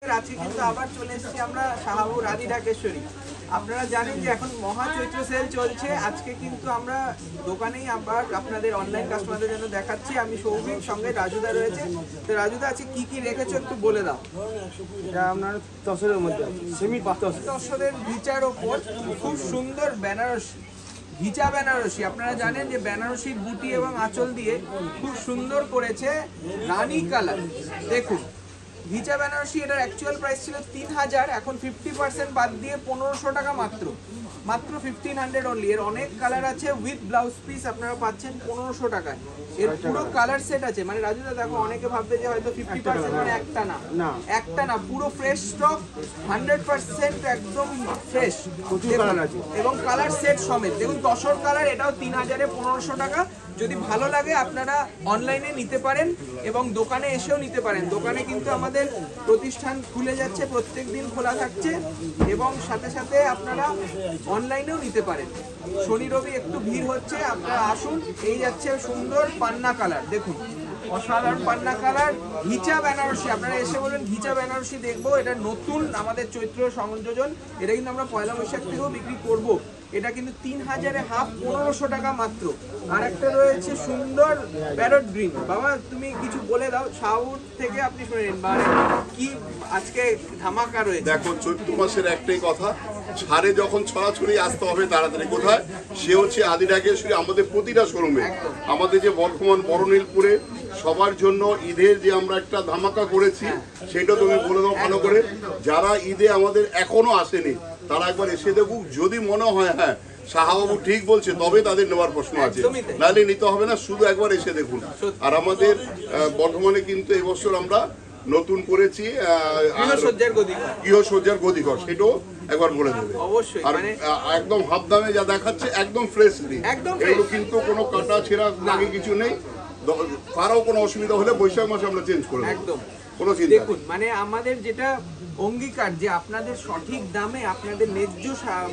বন্ধুদের আজকে কিন্তু আবার চলে এসেছি আমরা শাহাবুর আদি ঢাকেশ্বরী। আপনারা জানেন যে এখন মহা চৈত্র সেল চলছে। আজকে কিন্তু আমরা দোকানেই আবার আপনাদের অনলাইন কাস্টমারদের জন্য দেখাচ্ছি। আমি সৌভিক, সঙ্গে রাজুদা রয়েছে। তো রাজুদা আজকে কি কি রেখেছো একটু বলে দাও। এটা আপনার তসরের মধ্যে সেমি তসরের ঘিচার ওপর খুব সুন্দর বেনারসি, ঘিচা বেনারসি। আপনারা জানেন যে বেনারসির বুটি এবং আঁচল দিয়ে খুব সুন্দর করেছে রানী কালার। দেখুন ঘিচা বেনারসি, এটার অ্যাকচুয়াল প্রাইস ছিল 3000, এখন 50% বাদ দিয়ে 1500 টাকা মাত্র 1500 অনলি। এর অনেক কালার আছে, উইথ ব্লাউজ পিস আপনারা পাচ্ছেন 1500 টাকায়। এর পুরো কালার সেট আছে। মানে রাজুদা দেখো, অনেকে ভাববে যে হয়তো 50% মানে একটা না, পুরো ফ্রেশ স্টক, 100% একদম ফ্রেশ এবং কালার সেট সমেত। দেখুন তসর কালার, এটাও 3000-এ 1500 টাকা। যদি ভালো লাগে আপনারা অনলাইনে নিতে পারেন এবং দোকানে এসেও নিতে পারেন। দোকানে কিন্তু আমাদের প্রতিষ্ঠান খুলে যাচ্ছে, প্রত্যেক দিন খোলা থাকছে এবং সাথে সাথে আপনারা অনলাইনেও নিতে পারেন। শনি রবি একটু ভিড় হচ্ছে, আপনারা আসুন। এই যাচ্ছে সুন্দর পান্না কালার, দেখুন অসাধারণ পান্না কালার, ঘিচা বেনারসি। আপনারা এসে বলবেন ঘিচা বেনারসি দেখবো, এটা নতুন আমাদের চৈত্র সংযোজন। এটা কিন্তু আমরা পয়লা বৈশাখ থেকেও বিক্রি করব। এটা কিন্তু 3000-এ হাফ, 1500 টাকা মাত্র। আর একটা রয়েছে সুন্দর প্যারট গ্রিন। বাবা তুমি কিছু বলে দাও, সাউথ থেকে আপনি শুনেন কি আজকে ধামাকা রয়েছে। দেখো চৈত্র মাসের একটাই কথা, ছাড়ে যখন ছড়াছড়ি আসতে হবে তাড়াতাড়ি। কোথায়? সে হচ্ছে আদি ঢাকেশ্বরী। আমাদের প্রতিটা শোরুমে, আমাদের যে বর্ধমান বড়নীলপুরে সবার জন্য ঈদের যে আমরা একটা ধামাকা করেছি, সেটা তুমি বলে দাও ভালো করে। যারা ঈদে আমাদের এখনো আসেনি তারা একবার এসে দেখুক। যদি মনে হয় হ্যাঁ শাহাবাবু ঠিক বলছে, তবে তাদের নেওয়ার প্রশ্ন আছে, নাহলে নিতে হবে না। শুধু একবার এসে দেখুন। আর আমাদের বর্ধমানে কিন্তু এবছর আমরা নতুন করেছি গৃহসজ্জার গদিঘর, সেটাও একবার বলে দেবে অবশ্যই। আর একদম হাফ দামে যা দেখাচ্ছে একদম ফ্রেশলি, এগুলো কিন্তু কোনো কাটা ছেঁড়া লাগে কিছু নেই। কারো কোনো অসুবিধা হলে বৈশাখ মাসে আমরা চেঞ্জ করে একদম কোনো চিন্তা। দেখুন মানে আমাদের যেটা অঙ্গীকার যে আপনাদের সঠিক দামে, আপনাদের ন্যায্য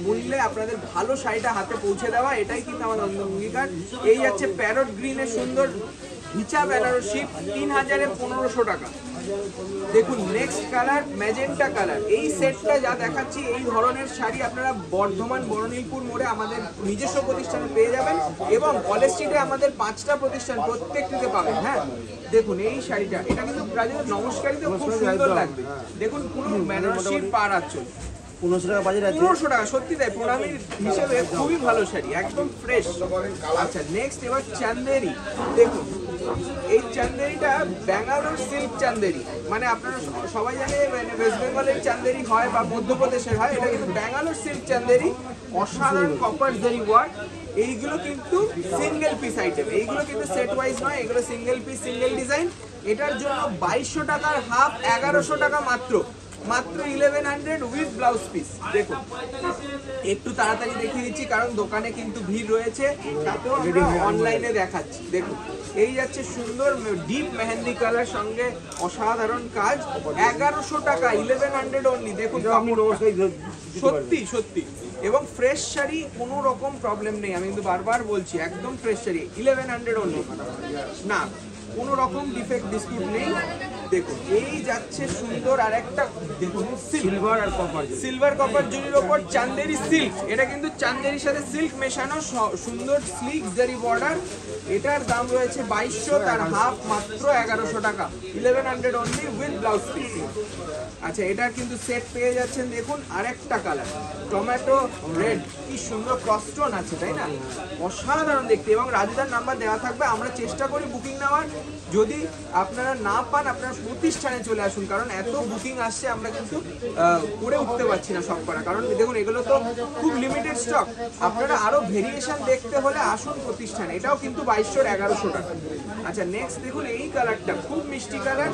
মূল্যে আপনাদের ভালো শাড়িটা হাতে পৌঁছে দেওয়া, এটাই কিন্তু আমাদের অঙ্গীকার। এই যাচ্ছে প্যারট গ্রিনের সুন্দর ঘিচা বেনারসি, 3000-এ 1500 টাকা। দেখুন নেক্সট কালার ম্যাজেন্টা কালার। এই সেটটা যা দেখাচ্ছি, এই ধরনের শাড়ি আপনারা বর্ধমান বড়নীলপুর মোড়ে আমাদের নিজস্ব প্রতিষ্ঠানে পেয়ে যাবেন এবং কলেজ স্ট্রিটে আমাদের 5টা প্রতিষ্ঠান, প্রত্যেকটিতে পাবেন। হ্যাঁ দেখুন এই শাড়িটা, এটা কিন্তু নমস্কারিতে খুব সুন্দর লাগবে। দেখুন পুরো বেনারসির পাড় আঁচল, 1500 টাকা বাজার আছে। 1500 টাকা, সত্যি তাই, প্রণামীর হিসেবে খুবই ভালো শাড়ি, একদম ফ্রেশ। আচ্ছা নেক্সট এবার চান্দেরি। দেখুন এই চান্দেরিটা ব্যাঙ্গালোর সিল্ক চান্দেরি। মানে আপনারা সবাই জানে ওয়েস্ট বেঙ্গলের চান্দেরি হয় বা মধ্যপ্রদেশের হয়, এটা কিন্তু ব্যাঙ্গালোর সিল্ক চান্দেরি। অসাধারণ কপার জারি ওয়ার্ক। এইগুলো কিন্তু সিঙ্গেল পিস আইটেম, এইগুলো কিন্তু সেট ওয়াইজ নয়, এগুলো সিঙ্গেল পিস, সিঙ্গেল ডিজাইন। এটার জন্য 2200 টাকার হাফ, 1100 টাকা মাত্র 1100 উইথ ব্লাউজ পিস। দেখুন একটু তাড়াতাড়ি দেখিয়ে দিচ্ছি কারণ দোকানে কিন্তু ভিড় রয়েছে, তাতেও আমরা অনলাইনে দেখাচ্ছি। দেখুন এই যাচ্ছে সুন্দর ডিপ মেহেন্দি কালার, সঙ্গে অসাধারণ কাজ, 1100 টাকা, 1100 অনলি। দেখুন সত্যি সত্যি এবং ফ্রেশ শাড়ি, কোনো রকম প্রবলেম নেই। আমি কিন্তু বারবার বলছি একদম ফ্রেশ শাড়ি, 1100 অনলি, না কোনো রকম ডিফেক্ট ডিসপিউট নেই। দেখুন এই যাচ্ছে সুন্দর আর একটা, দেখুন সিলভার আর কপার, সিলভার কপার জরির ওপর চান্দেরি সিল্ক। এটা কিন্তু চান্দেরির সাথে সিল্ক মেশানো, সুন্দর স্লিক জারি বর্ডার। এটার দাম রয়েছে 2200, তার হাফ মাত্র 1100 টাকা, 1100 অনলি উইথ ব্লাউজ পিস। আচ্ছা এটার কিন্তু সেট পেয়ে যাচ্ছেন। দেখুন আরেকটা কালার টমেটো রেড, কি সুন্দর ক্রসস্টোন আছে, তাই না? অসাধারণ দেখতে। এবং রাজুদার নাম্বার দেওয়া থাকবে, আমরা চেষ্টা করি বুকিং নেওয়ার। যদি আপনারা না পান আপনারা প্রতিষ্ঠানে চলে আসুন, কারণ এত বুকিং আসছে আমরা কিন্তু করে উঠতে পারছি না সব করা। কারণ দেখুন এগুলো তো খুব লিমিটেড স্টক, আপনারা আরো ভেরিয়েশন দেখতে হলে আসুন প্রতিষ্ঠানে। এটাও কিন্তু 2200 1100 টাকা। আচ্ছা নেক্সট দেখুন এই কালারটা, খুব মিষ্টি কালার,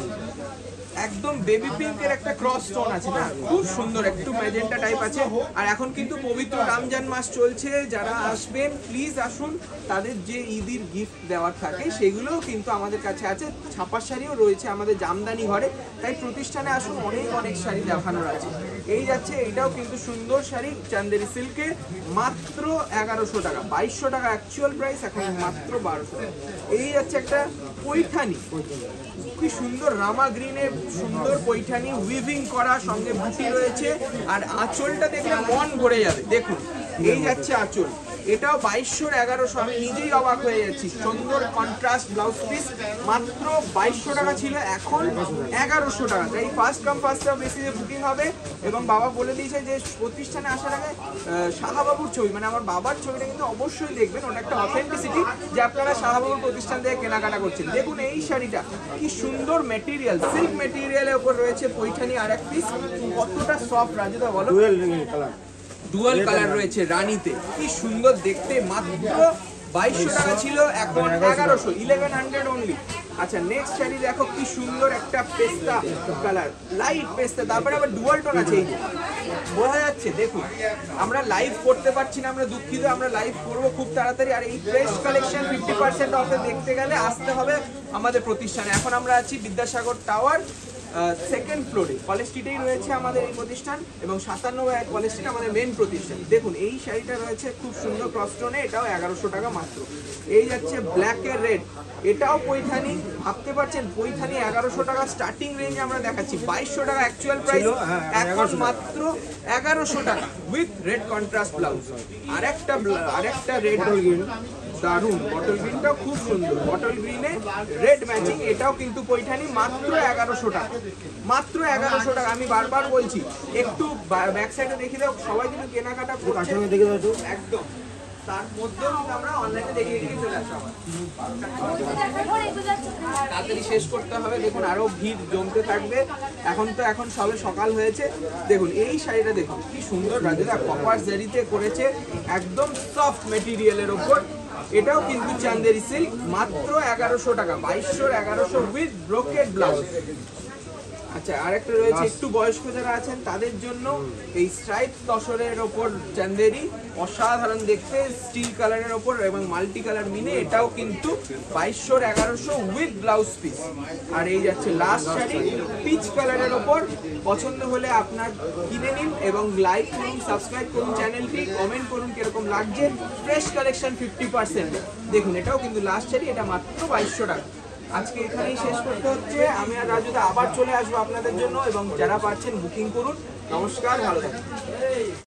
একদম বেবি পিঙ্কের একটা ক্রস স্টোন আছে না, খুব সুন্দর, একটু ম্যাজেন্টা টাইপ আছে। আর এখন কিন্তু পবিত্র রমজান মাস চলছে, যারা আসবেন প্লিজ আসুন। তাদের যে ঈদের গিফট দেওয়ার থাকে সেগুলোও কিন্তু আমাদের কাছে আছে। ছাপার শাড়িও রয়েছে আমাদের জামদানি ঘরে, তাই প্রতিষ্ঠানে আসুন, অনেক অনেক শাড়ি দেখানোর আছে। এই যাচ্ছে এটাও কিন্তু সুন্দর শাড়ি চান্দেরি সিল্কে, মাত্র 1100 টাকা, 2200 টাকা অ্যাকচুয়াল প্রাইস, এখন মাত্র 1200 টাকা। এই যাচ্ছে একটা পৈঠানি, কি সুন্দর রামা গ্রিনে সুন্দর পৈঠানি উইভিং করা, সঙ্গে বুটি রয়েছে, আর আঁচলটা দেখলে মন ভরে যাবে। দেখুন এই যাচ্ছে আঁচল, এটাও 2200-1100, আমি নিজেই অবাক হয়ে যাচ্ছি। সুন্দর কন্ট্রাস্ট ব্লাউজ পিস, মাত্র 2200 টাকা ছিল, এখন 1100 টাকা। তাই ফার্স্ট কাম ফার্স্ট সার্ভ বেসিসে বুকিং হবে। এবং বাবা বলে দিয়েছে যে প্রতিষ্ঠানে আসার আগে শাহাবাবুর ছবি, মানে আমার বাবার ছবিটা কিন্তু অবশ্যই দেখবেন, ওটা একটা অথেন্টিসিটি যে আপনারা শাহাবাবুর প্রতিষ্ঠান থেকে কেনাকাটা করছেন। দেখুন এই শাড়িটা কি সুন্দর মেটেরিয়াল, সিল্ক মেটেরিয়ালের উপর রয়েছে পৈঠানি, আর এক পিস কতটা সফট, রাজুদা বলো। ডুয়াল কালার রয়েছে রানীতে, কি সুন্দর দেখতে। মাত্র 2200 টাকা ছিল, এখন 1100, 1100 অনলি। আচ্ছা নেক্সট শাড়ি দেখো, কি সুন্দর একটা পেস্তা কালার, লাইট পেস্তা, তারপরে আবার ডুয়াল টোন আছে। এই বোঝা যাচ্ছে, দেখুন আমরা লাইভ করতে পারছি না, আমরা দুঃখিত, আমরা লাইভ করবো খুব তাড়াতাড়ি। আর এই ফ্রেশ কালেকশন 50% অফে দেখতে গেলে আসতে হবে আমাদের প্রতিষ্ঠানে। এখন আমরা আছি বিদ্যাসাগর টাওয়ার সেকেন্ড ফ্লোরে, কলেজ স্ট্রিটেই রয়েছে আমাদের এই প্রতিষ্ঠান, এবং 97 কলেজ স্ট্রিট আমাদের মেন প্রতিষ্ঠান। দেখুন এই শাড়িটা রয়েছে খুব সুন্দর ক্রসটোনে, এটাও 1100 টাকা মাত্র। এই যাচ্ছে ব্ল্যাক এর রেড, এটাও পৈঠানি, ভাবতে পারছেন পৈঠানি 1100 টাকা স্টার্টিং রেঞ্জ আমরা দেখাচ্ছি, 2200 টাকা অ্যাকচুয়াল প্রাইস, এখন মাত্র 1100 টাকা উইথ রেড কন্ট্রাস্ট ব্লাউজ। আরেকটা রেড দারুন, বটল গ্রিনটাও খুব সুন্দর, বটল গ্রিনে রেড ম্যাচিং, এটাও কিন্তু পৈঠানি, মাত্র 1100 টাকা, মাত্র 1100 টাকা। আমি বারবার বলছি একটু ব্যাক সাইডে দেখে দাও, সবাই কিন্তু কেনাকাটা করছে একদম, তার মধ্যেও কিন্তু আমরা অনলাইনে দেখিয়ে চলে আসবো। তাড়াতাড়ি শেষ করতে হবে, দেখুন আরো ভিড় জমতে থাকবে। এখন সবে সকাল হয়েছে। দেখুন এই শাড়িটা দেখুন কি সুন্দর, রাজুদা কপার জারিতে করেছে, একদম সফট মেটেরিয়ালের ওপর, এটাও কিন্তু চান্দেরি সিল্ক, মাত্র 1100 টাকা, 2200-1100 উইথ ব্রোকেড ব্লাউজ। আচ্ছা আরেকটা রয়েছে একটু বয়স্ক যারা আছেন তাদের জন্য, এই স্ট্রাইপ তসরের ওপর চান্দেরি, অসাধারণ দেখতে, স্টিল কালারের ওপর এবং মাল্টি কালার মিনে, এটাও কিন্তু 2200-1100 উইথ ব্লাউজ পিস। আর এই যাচ্ছে লাস্ট শাড়ি পিচ কালারের ওপর, পছন্দ হলে আপনার কিনে নিন এবং লাইক করুন, সাবস্ক্রাইব করুন চ্যানেলটি, কমেন্ট করুন কিরকম লাগছে। ফ্রেশ কালেকশন 50%, দেখুন এটাও কিন্তু লাস্ট শাড়ি, এটা মাত্র 2200 টাকা। আজকে এখানেই শেষ করতে হচ্ছে, আমি আর রাজুদা আবার চলে আসবো আপনাদের জন্য, এবং যারা পারছেন বুকিং করুন। নমস্কার, ভালো থাকুন।